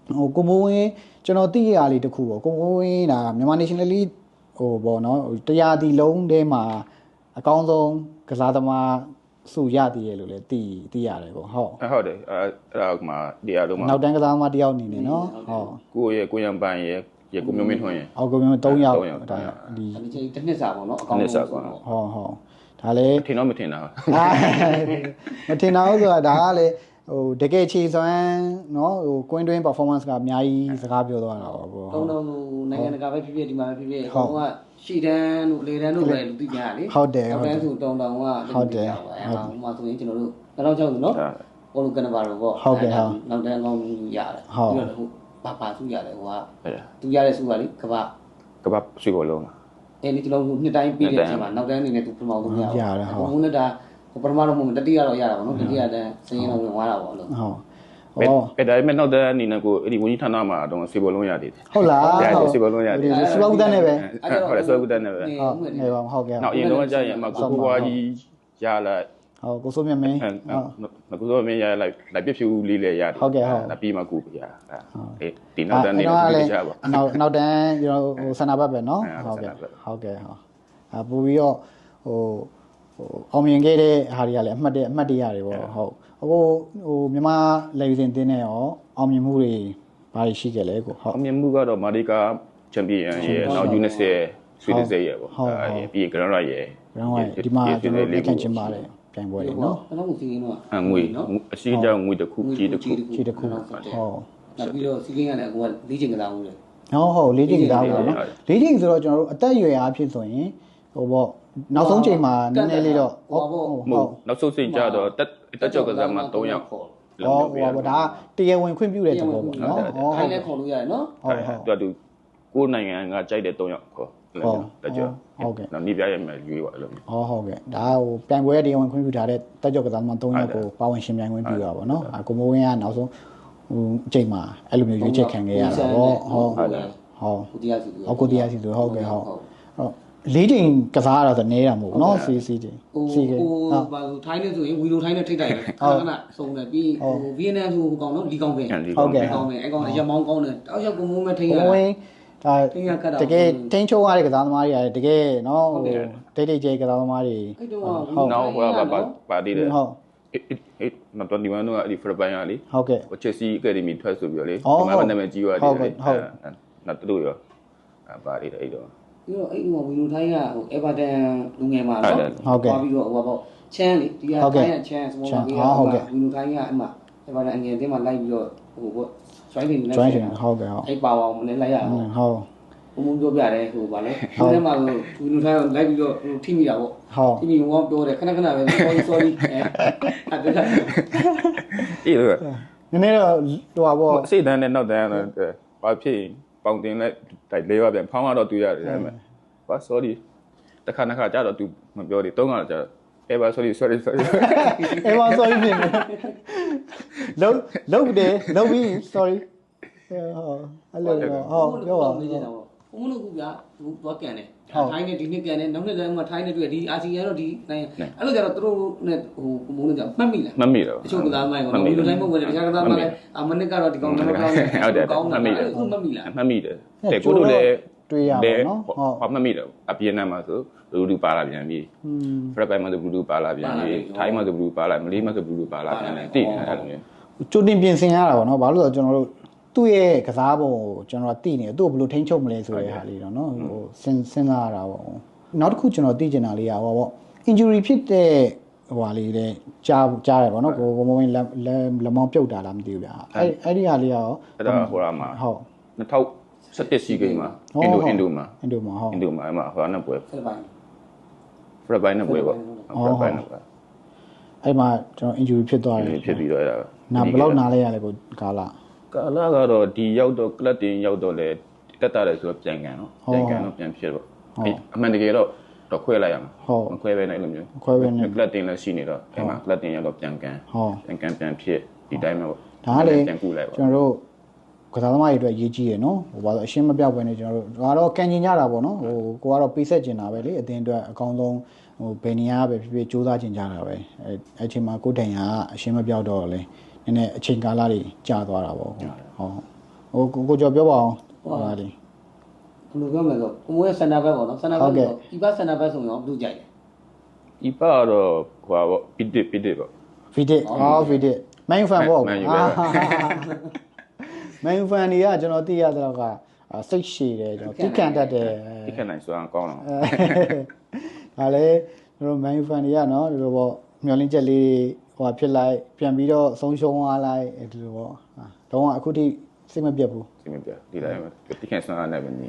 ကိုမိုးဝင်းကျွန်တော်သိရလေးတစ်ခုပေါ့ကိုမိုးဝင်းဒါမြန်မာ nationally ဟိုပေါ့နော်တရားတီလုံးထဲမှာအကောင်းဆုံးကစားသမားစုရတည်ရလို့လည်းသိရတယ်ပေါ့ဟုတ်တယ်အဲ့ဒါကမှတရားလုံးမှာနောက်တန်းကစားသမားတယောက်အနေနဲ့နော်ကိုရံပန်ရဲ့ကိုမျိုးမင်းထွန်းရဲ့ကိုမျိုး3ယောက်ဒါဒီတစ်နှစ်စာပေါ့နော်အကောင်းဆုံးဟုတ်ဒါလည်းထင်တော့မထင်တာမထင်တာဟုတ်ဆိုတာဒါကလည်းဟိုတကယ်ခြေစွမ်းเนาะဟိုကွင်းတွင်း performance ကအများကြီးစကားပြောသွားတာပေါ့တုံးနိုင်ငံတကာပဲဖြစ်ဖြစ်ဒီမှာပဲဖြစ်ဖြစ်ဟိုကရှီတန်းတို့လေတန်းတို့ပဲလူသိကြလေဟုတ်တယ်ဟုတ်တယ်ဆိုတုံးကဟုတ်တယ်ဟိုမှာဆိုရင်ကျွန်တော်တို့2006နော်ပေါ်လူကန်ဘာတို့ပေါ့ဟုတ်ကဲ့ဟုတ်နောက်တန်းအကောင်းကြီးရတယ်ပြီးတော့ဟိုဘာစုရတယ်ဟိုကသူရတဲ့စုကလေကဘာဆွေးပေါ်လုံးအဲ့ဒီကျွန်တော်နှစ်တိုင်းပြီးတဲ့အချိန်မှာနောက်တန်းအနေနဲ့သူပထမဆုံးရတယ်ဟုတ်ဘုံနဲ့ဒါပထမတော့မဟုတ်တတိယတော့ရတာပေါ့နော်တတိယတန်းစင်းရင်တော့ဝင်သွားတာပေါ့လို့ဟုတ်ဒါပေမဲ့နောက်တန်းအနေနဲ့ကိုအဲ့ဒီဝန်ကြီးဌာနမှာတော့ဆွေးပေါ်လုံးရသေးတယ်ဟုတ်လားဆွေးပေါ်လုံးရတယ်ဆွေးပေါ်တန်းနဲ့ပဲဟုတ်တယ်ဆွေးပေါ်တန်းနဲ့ပဲဟုတ်ကဲ့နောက်အရင်တော့ကြာရင်မှာကိုဘွားကြီးရလာဟုတ်ကိုစိုးမြတ်မင်းဟုတ်ကိုစိုးမြတ်မင်းရလိုက်ပြဖြူလေးလည်းရတယ်ဟုတ်ကဲ့ဟုတ်ဒါပြီးမှကိုရဒီနောက်တန်းနေပြီးကြပါနောက်တန်းကျွန်တော်ဟိုဆန္ဒဘတ်ပဲเนาะဟုတ်ကဲ့ဟုတ်ပို့ပြီးတော့ဟိုအောင်မြင်ခဲ့တဲ့ဟာတွေကလည်းအမှတ်တရတွေပေါ့ဟုတ်ဟိုမြန်မာလက်ယူစင်တင်းနဲ့ရောအောင်မြင်မှုတွေဘာတွေရှိခဲ့လဲကိုဟုတ်အောင်မြင်မှုကတော့မာဒီကာချန်ပီယံရဲ့နောက်ယူနစ်ရဲ့ဆွေးနွေးစေရဲ့ပေါ့ပြီးဂရန်ရာရဲ့ဒီမှာကျွန်တော်လက်ခံချင်ပါတယ်ပြိုင်ပွဲတွေနော်ဘယ်လောက်ကိုစီးကင်းတော့ငွေအရှိကြောင်ငွေတစ်ခုကြီးတစ်ခုဟုတ်ပြီးတော့စီးကင်းကလည်းကိုကလေးချိန်ကစားဦးတယ်ဟုတ်လေးချိန်ကစားဦးတယ်နော်လေးချိန်ဆိုတော့ကျွန်တော်တို့အသက်အရွယ်အားဖြင့်ဆိုရင်ဟိုပေါ့နောက်ဆုံးချိန်မှာနည်းနည်းလေးတော့ဟုတ်နောက်ဆုံးချိန်ကြတော့တက်ကြောက်ကစားမှာ3ယောက်ဟောဒါတရားဝင်ခွင့်ပြုတဲ့သဘောပေါ့နော်ထိုင်းလည်းခေါ်လို့ရတယ်နော်ဟုတ်သူကိုနိုင်ငံကကြိုက်တဲ့3ယောက်ခေါ်တက်ကြောဟုတ်ကဲ့နောက်နေပြရမယ်ရွေးပါလို့ဟုတ်ကဲ့ဒါဟိုပြိုင်ပွဲတရားဝင်ခွင့်ပြုထားတဲ့တက်ကြောက်ကစားမှာ3ယောက်ကိုပါဝင်ရှင်ပြိုင်ခွင့်ပြုတာပေါ့နော်ကိုမိုးဝင်းကနောက်ဆုံးဟိုအချိန်မှာအဲ့လိုမျိုးရွေးချက်ခံခဲ့ရတာပေါ့ကိုတရားစီဆိုဟုတ်ကဲ့ဟုတ်လေးချိန်ကစားရတာဆိုနေတာမဟုတ်နော်စီချိန်စီကဟိုထိုင်းနေဆိုရင်ဝီလိုထိုင်းနဲ့ထိတ်တိုက်တယ်ခဏစုံတယ်ပြီးဟိုဗီယက်နမ်ဆိုဟိုကောင်နော်လီကောင်ပဲဟုတ်ကဲ့ကောင်ပဲအဲ့ကောင်ရမောင်းကောင်းတယ်တောက်ရောက်ကိုမိုးမဲ့ထိန်းရဒါတကယ်ထိန်းချုပ်ရတဲ့ကစားသမားတွေတကယ်နော်ဟိုတိတ်ကျဲကစားသမားတွေဟုတ်နောက်ဟိုပါတီးတယ်ဟုတ်မတော်ဒီမန်တော့အဲ့ဒီဖရပိုင်ရလေဟုတ်ကဲ့ချက်စီအကယ်ဒမီထွက်ဆိုပြီးတော့လေဒီမှာနာမည်ကြီးရတယ်လေနောက်တူရောပါတီးတယ်အဲ့တော့ပြီးတော့အဲ့ဒီမှာဝီလိုထိုင်းကဟိုအေဗာတန်လူငယ်မှာနော်သွားပြီးတော့ဟိုပေါ့ချမ်းလေဒီကထိုင်းကချမ်းစမောမှာပြီးတော့ဝီလိုထိုင်းကအမှအေဗာတန်အငယ်အတင်းမှာလိုက်ပြီးတော့ဟိုပေါ့ကျွိုင်းနေနေဟုတ်ကဲ့အဲ့ပါအောင်မလဲလိုက်ရအောင်ဟုတ်ဘုံပြောပြတယ်ဟိုဗာလဲဒီထဲမှာဝီလိုထိုင်းလိုက်ပြီးတော့ထိမိတာပေါ့ထိမိဝေါပြောတယ်ခဏခဏပဲ sorry အဲ့ဒါအေးလို့နည်းနည်းတော့ဟိုပါပေါ့စိတ်တန်းနဲ့နောက်တန်းတော့ဘာဖြစ်ပေါင်တင်လိုက်တိုက်လေးပါပြန်ဖောင်းတော့တူရတယ်ဒါပေမဲ့ဘာ sorry တခါနှစ်ခါကြာတော့ तू မပြောသေး3ခါကြာever sorry ပြင်လုံးပြီး sorry အဲ့လိုပြောပါဦးဘုံလို့ကူပြသူသွားကန်တယ်ထိုင်းနဲ့ဒီနှစ်ကန်တယ်နောက်နှစ်လည်းမှထိုင်းနဲ့တွေ့ဒီအာဆီယံတော့ဒီနိုင်အဲ့လိုကြတော့သူတို့နဲ့ဟိုဘုံလို့ကြမှတ်မိလားမှတ်မိတော့တချို့ကစားမိုင်းကတော့ဒီလိုတိုင်းမဟုတ်ဘူးတခြားကစားမိုင်းအမနစ်ကတော့ဒီကောင်ကတော့ကောင်းတယ်ကောင်းတယ်မှတ်မိတယ်မှတ်မိလားမှတ်မိတယ်တဲ့ကိုတို့လည်းတွေ့ရပါတော့ဟုတ်မှတ်မိတယ်အပြင်ထဲမှာဆိုလူလူပါလာပြန်ပြီဖရက်ပိုင်းမှာဆိုလူလူပါလာပြန်ပြီထိုင်းမှာဆိုလူလူပါလာမလေးမှာဆိုလူလူပါလာပြန်တယ်တိတယ်အဲ့လိုမျိုးကြိုတင်ပြင်ဆင်ရတာပေါ့နော်ဘာလို့လဲဆိုတော့ကျွန်တော်တို့သူ့ရဲ့ကစားပုံကိုကျွန်တော်သိနေတယ်သူ့ကိုဘယ်လိုထိန်းချုပ်မလဲဆိုတဲ့ဟာလေးတော့နော်ဟိုစဉ်းစားရတာပေါ့နောက်တစ်ခုကျွန်တော်သိချင်တာလေးကဟောပေါ့ injury ဖြစ်တဲ့ဟိုဟာလေးလည်းကြားတယ်ပေါ့နော်ကိုမိုးမင်းလက်မောင်းပြုတ်တာလားမသိဘူးဗျာအဲ့ဒီဟာလေးရောအဲ့ဒါဟိုမှာဟုတ်2017စီဂိမ်းမှာအင်ဒိုမှာအဲ့မှာဟိုနဲ့ပွဲဖရက်ပိုင်းနဲ့ပွဲပေါ့ဖရက်ပိုင်းနဲ့ပွဲအဲ့မှာကျွန်တော် injury ဖြစ်သွားတယ်ဖြစ်ပြီးတော့အဲ့ဒါနာဘယ်လောက်နားလဲရလဲကိုကာလာကတော့ဒီရောက်တော့ကလပ်တင်ရောက်တော့လေတက်တာတယ်ဆိုတော့ပြန်ကန်တော့ပြန်ဖြစ်တော့အဲ့အမှန်တကယ်တော့ခွဲလိုက်ရမှာမခွဲပဲနဲ့အဲ့လိုမျိုးခွဲပဲနဲ့ကလပ်တင်လည်းရှိနေတော့အဲ့မှာကလပ်တင်ရောက်တော့ပြန်ကန်ပြန်ဖြစ်ဒီတိုင်းပဲပေါ့ဒါကလေပြန်ကူလိုက်ပေါ့ကျွန်တော်တို့ကစားသမားတွေအတွက်ရေးကြည့်ရနော်ဟိုဘာလို့အရှင်းမပြောက်ပဲနဲ့ကျွန်တော်တို့ဒါကတော့ကန်ကျင်ကြတာပေါ့နော်ဟိုကိုကတော့ပေးဆက်ကျင်တာပဲလေအတင်းအတွက်အကောင်းဆုံးဟိုဘယ်နေရာပဲဖြစ်ဖြစ်စူးစမ်းကျင်ကြတာပဲအဲ့ချိန်မှာကိုတန်ရကအရှင်းမပြောက်တော့လေနည်းနည်းအချိန်ကာလတွေကြာသွားတာပေါ့ဟုတ် ကိုကျော်ပြောပါအောင်ဟာလေ ဘယ်လိုပြောမလဲဆိုကိုမိုးရဲ့စန္ဒဘက်ပေါ့နော်စန္ဒဘက်ဆိုဒီဘက်စန္ဒဘက်ဆိုရင်ဘယ်လိုကြိုက်လဲ ဒီပါတော့ဟိုပေါ့ပီတစ်ပေါ့ ဗီတစ်မန်ဖန်ပေါ့မန်ဖန်တွေကကျွန်တော်သိရတဲ့ကစိတ်ရှည်တယ်ကျွန်တော်တိကန်တတ်တယ် တိကန်နိုင်ဆိုအောင်ကောင်းတော့ ဒါလည်းတို့မန်ဖန်တွေကနော်ဒီလိုပေါ့မျောလင်းချက်လေးဟိုဖြစ်လိုက်ပြန်ပြီးတော့ဆုံးရှုံးသွားလိုက်ဒီလိုပေါ့တော့အခုထိစိတ်မပြတ်ဘူး စိတ်မပြတ်ဒီတိုင်းတိကန်ဆောင်ရနေပဲနေ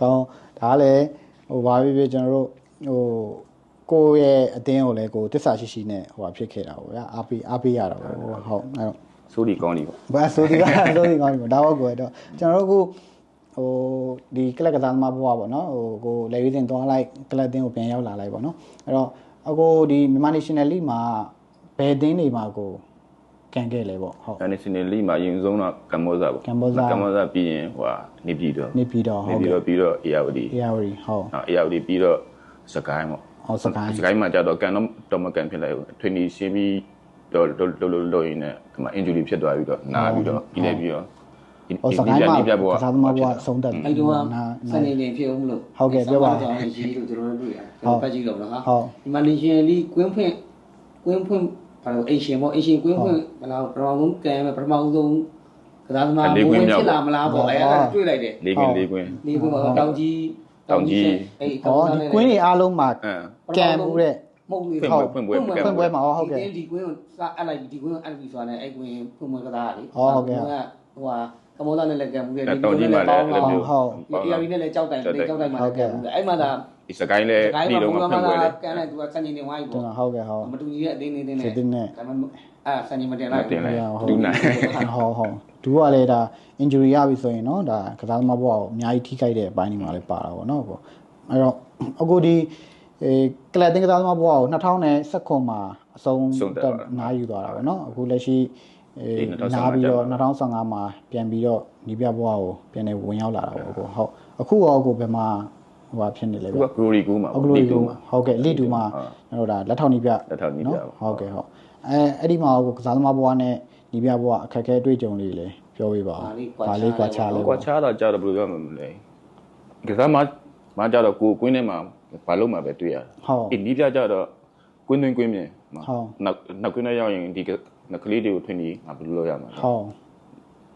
ကောင်းဒါလည်းဟိုဘာဖြစ်ကျွန်တော်တို့ဟိုကိုယ့်ရဲ့အတင်းကိုလည်းကိုတစ္ဆာရှိရှိနဲ့ဟိုဖြစ်ခဲ့တာပေါ့ဗျာအားပေးရတာပေါ့ဟုတ်အဲ့တော့ ဆိုဒီကောင်းဒီပေါ့ ဘာဆိုဒီကောင်းဒီပေါ့ဒါတော့ကိုတော့ကျွန်တော်တို့ဟိုဒီကလပ်ကစားသမားဘဝပေါ့နော်ဟိုကိုလေရီးစင်သွားလိုက်ကလပ်တင်းကိုပြန်ရောက်လာလိုက်ပေါ့နော်အဲ့တော့အခုဒီမြန်မာ National League မှာဘယ်တင်းတွေမှာကိုကန်ခဲ့လဲပေါ့ဟုတ် National League မှာရင်ဆုံးတော့ကမ္ဘောဇာပေါ့ကမ္ဘောဇာပြီးရင်ဟိုနေပြည်တော်ပြီးတော့အေယာဝတီဟုတ်အေယာဝတီပြီးတော့စကိုင်းပေါ့ဟုတ်စကိုင်းမှာကြတော့ကန်တော့မကန်ဖြစ်လိုက်ဘူးထွေနီရှင်းပြီးတော့လို့ရင်းနဲ့ဒီမှာ injury ဖြစ်သွားပြီးတော့နားပြီးတော့ပြီးလိုက်ပြီးတော့စကိုင်းမှာကစားသမားဘဝဆုံးတက်တယ်အဲ့တော့စနေနေ့ဖြစ်အောင်မလို့ဟုတ်ကဲ့ပြောပါရေးလို့ကျွန်တော်တို့တွေ့ရတယ်ကျွန်တော်ပတ်ကြည့်တော့နော်ဟာဒီမှာ National League ကွင်းဖွင့်ဘာလို့ Asian ပေါ့ Asian ကွင်းဖွင့်ဘယ်လောက်ပထမဆုံးကန်ပထမဆုံးကစားသမားဘဝင်ဖြစ်လာမလားပေါ့အဲ့ဒါတွေ့လိုက်တယ်၄ကွင်းပေါ့တောင်ကြီးအဲ့ဒီကွင်းတွေအားလုံးမှာကန်မှုတဲ့မဟုတ်ဘူး ဖွင့်ပွဲမှာဟုတ်ကဲ့ဒီကွင်းကိုစအပ်လိုက်ဒီကွင်းကိုအပ်ပြီးဆိုတာနဲ့အဲ့ကွင်းဖွင့်ပွဲကစားရတယ်ဟုတ်ကဲ့ဟိုကမောလာနဲ့လည်းကန်မှုတယ်ဒီတောင်ကြီးမှာလည်းအဲ့လိုမျိုးဟုတ် ARD နဲ့လည်းကြောက်တိုင်မှာလည်းကန်မှုတယ်အဲ့မှာဒါဒီစကိုင်းလည်းဒီတော့မှဖွင့်ပွဲလေကန်လိုက်သူကစံချိန်နေဝိုင်းပေါ့ဟုတ်ကဲ့မတူကြီးရဲ့အသေးနေနဲ့ဒါပေမဲ့စံချိန်မတင်လိုက်ဒူးနိုင်ဟုတ်ဒူးကလည်းဒါ injury ရပြီဆိုရင်เนาะဒါကစားသမားဘဝကိုအများကြီးထိခိုက်တဲ့အပိုင်းတွေမှာလည်းပါတာပေါ့เนาะပေါ့အဲ့တော့အခုဒီကလပ်တင်ကစားသမားဘဝကို2019မှာအဆုံးနားယူသွားတာပေါ့เนาะအခုလက်ရှိနားပြီးတော့2015မှာပြန်ပြီးတော့ညီပြဘဝကိုပြန်နေဝင်ရောက်လာတာပေါ့ဟုတ်အခုရောကိုဘယ်မှာဟိုဖြစ်နေလဲဗျာ Glory ကူးမှာဟုတ်ကဲ့ Elite 2မှာကျွန်တော်ဒါလက်ထောက်ညီပြနော်ဟုတ်ကဲ့ဟုတ်အဲ့ဒီမှာကိုကစားသမားဘဝနဲ့ညီပြဘဝအခက်အခဲတွေ့ကြုံလေးလေပြောပြပါဦးဗာလေးကွာချလဲကွာချတော့ကြာတော့ဘယ်လိုပြောမလဲကစားမကြတော့ကိုကွင်းထဲမှာဘာလို့မှပဲတွေ့ရတယ်ဟုတ်ဒီပြကြတော့ကွင်းကွင်းမြင်နောက်ကွင်းထဲရောက်ရင်ဒီနကလေးတွေကိုထွင်ပြီးငါဘယ်လိုလုပ်ရမှာလဲဟုတ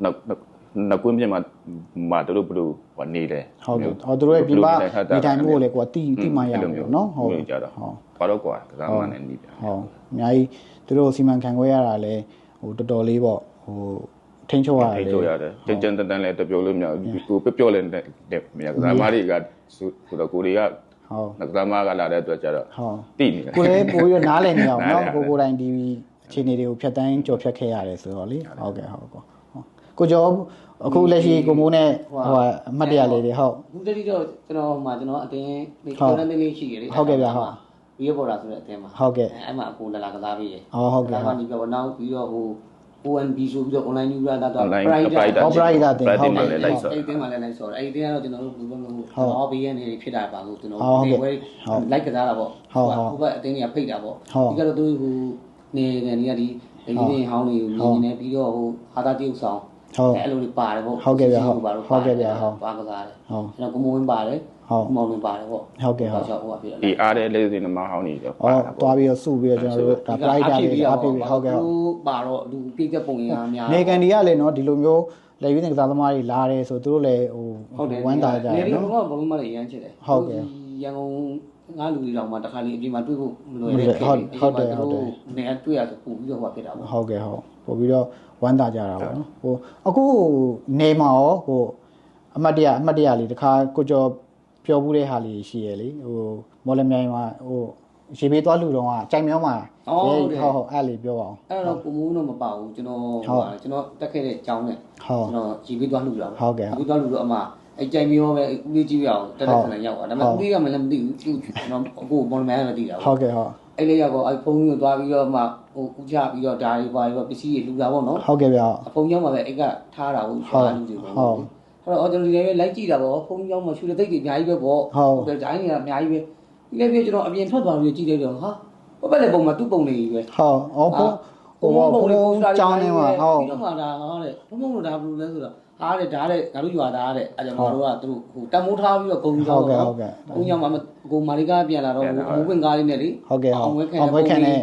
်နောက်ကွင်းပြင်မှာတို့ဘယ်လိုနေလဲဟုတ်ကဲ့တို့ရဲ့ပြပဒီတိုင်းမျိုးလေကွာတီမှရအောင်เนาะဟုတ်ကြတော့ဘာတော့ကွာကစားမနဲ့နေပြန်ဟုတ်အများကြီးတို့စီမံခံခွဲရတာလဲဟိုတော်တော်လေးပေါ့ဟိုထိန်းချုပ်ရတယ်ကျန်တန်လဲတပြောလို့မရဘူးကိုပြောလဲမရကစားမတွေကဆိုတော့ကိုတွေကဟုတ်ကစားမကလာတဲ့အတွက်ကျတော့တိနေကိုလည်းပို့ပြီးနားလည်နေအောင်เนาะကိုတိုင်းဒီအခြေအနေတွေကိုဖြတ်တန်းကြော်ဖြတ်ခဲ့ရတယ်ဆိုတော့လေဟုတ်ကဲ့ဟုတ်ကိုကျော်အခုလက်ရှိကိုမိုးနဲ့ဟိုအမှတ်တရလေးတွေဟုတ်အခုတတိတော့ကျွန်တော်အတင်းကျော်တဲ့လေးရှိတယ်လေဟုတ်ကဲ့ဗျာဟုတ်ပြီးရပေါ်တာဆိုတဲ့အတင်းမှာဟုတ်ကဲ့အဲ့မှာအကိုလာကစားပြီးတယ်ဟုတ်ကဲ့ဒါမှဒီပြောနောက်ပြီးတော့ဟို ONB ဆိုပြီးတော့ online news လာတော့ private တင်ဟုတ်တယ်အဲ့တင်းမှာလည်းလိုက်ဆော်အဲ့တင်းမှာလည်းလိုက်ဆော်အဲ့တင်းကတော့ကျွန်တော်တို့ဘယ်လိုဟောဘေးရနေဖြစ်တာပါလို့ကျွန်တော်ဒီဝဲလိုက်ကစားတာပေါ့ဟိုဘက်အတင်းကြီးဖိတ်တာပေါ့ဒီကတော့သူဟိုနေနေကဒီဒီနေ့ဟောင်းလေးကိုမြင်နေပြီးတော့ဟိုဟာတာတရုပ်ဆောင်အဲ့လိုတွေပါတယ်ပေါ့ဟုတ်ကဲ့ဗျာဟုတ်ကဲ့ဗျာဟုတ်ပါကစားတယ်ကျွန်တော်ကိုမိုးဝင်းပါတယ်မောင်ဝင်ပါတယ်ပေါ့ဟုတ်ကဲ့ဟုတ်ဒီအားတဲ့လေးစင်းနမဟောင်းနေတော့ပါတာပေါ့သွားပြီးတော့စုပြီးတော့ကျွန်တော်တို့ဒါ pride တွေအားပေးပြီးဟုတ်ကဲ့ပါတော့လူပြည့်တဲ့ပုံရများနေကန်ဒီကလည်းเนาะဒီလိုမျိုးလေရွေးတင်ကစားသမားတွေလာတယ်ဆိုသူတို့လည်းဟိုဝမ်းသာကြတယ်เนาะဘလုံးမလည်းရမ်းချစ်တယ်ဟုတ်ကဲ့ရန်ကုန်ငါလူတွေတောင်မှတခါလေအပြင်မှာတွေ့ဖို့မလွယ်တဲ့ဟုတ်တယ်နေတွေ့ရဆိုပို့ပြီးတော့ဟိုဖြစ်တာပေါ့ဟုတ်ကဲ့ဟုတ်ပို့ပြီးတော့ဝမ်းသာကြတာပေါ့နော်ဟိုအခုနေမှာရောဟိုအမတ်တရလေးတခါကိုကျော်ပြောဘူးတဲ့ဟာလေးရှိရလေဟိုမော်လမြိုင်မှာဟိုရေပေးသွားလူတော့ကကြိုင်မြောင်းမှာဟုတ်အဲ့လေးပြောပါအောင်အဲ့တော့ကိုမိုးတော့မပါဘူးကျွန်တော်တက်ခဲ့တဲ့အကြောင်းနဲ့ကျွန်တော်ရေပေးသွားလူတာဟုတ်ကဲ့ရေပေးသွားလူတော့အမအဲ့ကြိုင်မြောင်းပဲဦးလေးကြည့်ရအောင်တက်ခဏရောက်သွားဒါပေမဲ့ဦးလေးကမလည်းမသိဘူးကျွန်တော်အခုမော်လမြိုင်ကမသိတာဟုတ်ကဲ့ဟုတ်အဲ့လေးရောက်တော့အဲ့ဖုန်းကြီးကိုသွားပြီးတော့မှဟိုဦးချပြီးတော့ဒါတွေပါပြီးတော့ပစ္စည်းတွေလူတာပေါ့နော်ဟုတ်ကဲ့ဗျာအဖုန်းကြောင်းမှာပဲအဲ့ကထားတာဟုတ်သွားလူတွေပေါ့ဟုတ်အဲ့တော့ကျွန်တော်ဒီလည်းလိုက်ကြည့်တာပေါ့ဖုန်းကြောင်းမှာရှူတဲ့သိတ်တွေအများကြီးပဲပေါ့ဟုတ်တယ်ဒိုင်းတွေကအများကြီးပဲဒီလည်းပြကျွန်တော်အပြင်ထွက်သွားပြီးကြည့်လိုက်တော့ဟာဘယ်လည်းပုံမှာသူ့ပုံနေကြီးပဲဟုတ် ဟိုဘုံကြောင်းနေမှာဟုတ်ဒီတော့မှဒါဟာတဲ့ဘုံဘုံဒါဘယ်လိုလဲဆိုတော့ဟာတဲ့ဒါတဲ့ငါတို့ရွာသားတဲ့အဲ့ကြောင့်ငါတို့ကသူတို့ဟိုတမိုးထားပြီးတော့ဂုံယူတော့ဟုတ်ကဲ့ဘုံကြောင့်မှကိုမာရီကပြန်လာတော့ဟိုဝင်ကားလေးနဲ့လေဟုတ်ကဲ့အောင်ဝဲခံနေ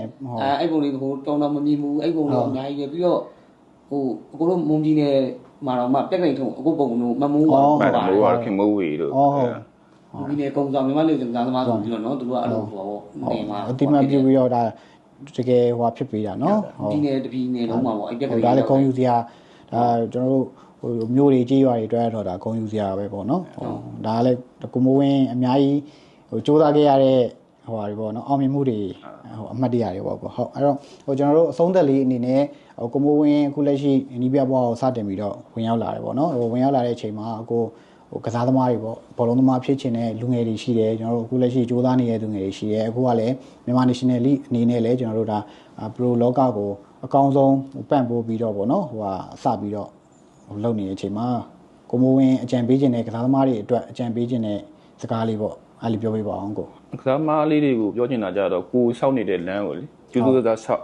အဲ့ပုံလေးဟိုတော်တော်မမြင်ဘူးအဲ့ပုံလေးအများကြီးပဲပြီးတော့ဟိုအကိုတို့မုံကြီးနဲ့မာတော့မှပြက်ကလေးထုံအခုပုံတို့မမိုးပါမမိုးပါခင်မိုးဝေတို့ဒီနေ့ကုံဆောင်မြန်မာလူစံသားသမားဆိုပြီးတော့နော်သူတို့ကအဲ့လိုဟိုပေါ့နေမှာအတိမပြုပြီးတော့ဒါတကယ်ဟိုဖြစ်ပေးတာနော်ဒီနေ့တပီနေလုံးမှာပေါ့အဲ့ပြက်ကလေးဒါလည်းဂုံယူစရာဒါကျွန်တော်တို့ဟိုမျိုးတွေကြေးရွာတွေတွဲတော့ဒါဂုံယူစရာပဲပေါ့နော်ဒါကလည်းကိုမိုးဝင်းအများကြီးဟိုစူးစမ်းခဲ့ရတဲ့ဟိုဟာတွေပေါ့နော်အောင်မြင်မှုတွေဟိုအမှတ်တရတွေပေါ့ဟုတ်အဲ့တော့ဟိုကျွန်တော်တို့အဆုံးသက်လေးအနေနဲ့ဟိုကိုမိုးဝင်းအခုလက်ရှိနီးပြဘွားကိုစတင်ပြီးတော့ဝင်ရောက်လာတယ်ပေါ့နော်ဟိုဝင်ရောက်လာတဲ့အချိန်မှာကိုဟိုကစားသမားတွေပေါ့ဘောလုံးသမားဖြစ်ချင်တဲ့လူငယ်တွေရှိတယ်ကျွန်တော်တို့အခုလက်ရှိစူးစမ်းနေတဲ့လူငယ်တွေရှိတယ်အခုကလည်းမြန်မာ National League အနေနဲ့လည်းကျွန်တော်တို့ဒါပရိုလောကကိုအကောင်းဆုံးပန့်ပိုးပြီးတော့ပေါ့နော်ဟိုဟာစပြီးတော့လုပ်နေတဲ့အချိန်မှာကိုမိုးဝင်းအကြံပေးခြင်းတဲ့ကစားသမားတွေအတွက်အကြံပေးခြင်းတဲ့စကားလေးပေါ့အဲ့လိုပြောပေးပါအောင်ကိုကစားသမားလေးတွေကိုပြောချင်တာကြတော့ကိုဆောက်နေတဲ့လမ်းကိုလေကျူးကျူးသားဆောက်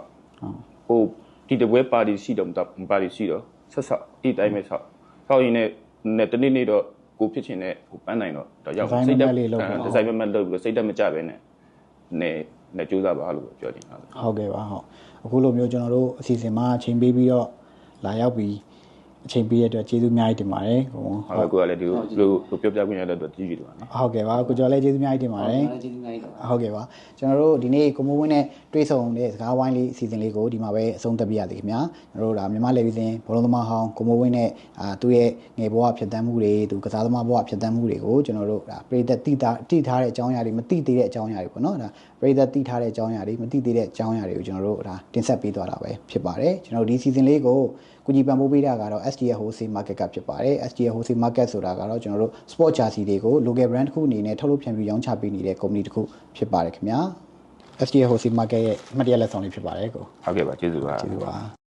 ဟိုဒီတပွဲပါတီရှိတော့ပါတီရှိတော့ဆက်ဆောက်ဒီတိုင်းပဲဆောက်ရင်နဲ့တနေ့တော့ကိုဖြစ်ချင်တဲ့ဟိုပန်းနိုင်တော့ရောက်စိတ်တက်လေးလုပ်ဒီဇိုင်းမလုပ်ပြီးစိတ်တက်မကြပဲနဲ့ကြိုးစားပါလို့ပြောချင်တာဟုတ်ကဲ့ပါဟုတ်အခုလိုမျိုးကျွန်တော်တို့အစီအစဉ်မှာအချိန်ပေးပြီးတော့လာရောက်ပြီးအချိန်ပေးရတဲ့အတွက်ကျေးဇူးအများကြီးတင်ပါတယ်ဟုတ်ကိုကလည်းဒီလိုပြောပြခွင့်ရတဲ့အတွက်ကျေးဇူးတင်ပါတယ်ဟုတ်ကဲ့ပါကိုကျော်လည်းကျေးဇူးအများကြီးတင်ပါတယ်ကျေးဇူးအများကြီးဟုတ်ကဲ့ပါကျွန်တော်တို့ဒီနေ့ကိုမိုးဝင်းနဲ့တွေ့ဆုံတဲ့စကားဝိုင်းလေးအစီအစဉ်လေးကိုဒီမှာပဲအဆုံးသတ်ပြရသေးခင်ဗျာကျွန်တော်တို့ဒါမြန်မာလေဗီဇင်ဘောလုံးသမားဟောင်းကိုမိုးဝင်းနဲ့သူ့ရဲ့ငယ်ဘဝဖြစ်တမ်းမှုတွေသူကစားသမားဘဝဖြစ်တမ်းမှုတွေကိုကျွန်တော်တို့ဒါပရိသတ်တိထားတဲ့အကြောင်းအရာတွေမတိသေးတဲ့အကြောင်းအရာတွေပေါ့နော်ဒါပရိသတ်တိထားတဲ့အကြောင်းအရာတွေမတိသေးတဲ့အကြောင်းအရာတွေကိုကျွန်တော်တို့ဒါတင်ဆက်ပေးသွားတာပဲဖြစ်ပါတယ်ကျွန်တော်တို့ဒီစီဇန်လေးကိုကုညီပံ့ပိုးပေးတာကတော့ STF Wholesale Market ကဖြစ်ပါတယ် STF Wholesale Market ဆိုတာကတော့ကျွန်တော်တို့ sport jersey တွေကို local brand တစ်ခုအနေနဲ့ထုတ်လုပ်ဖြန့်ဖြူးရောင်းချပေးနေတဲ့ company တစ်ခုဖြစ်ပါတယ်ခင်ဗျာ STF Wholesale Market ရဲ့အမှတ်တရလက်ဆောင်လေးဖြစ်ပါတယ်ကိုဟုတ်ကဲ့ပါကျေးဇူးပါကျေးဇူးပါ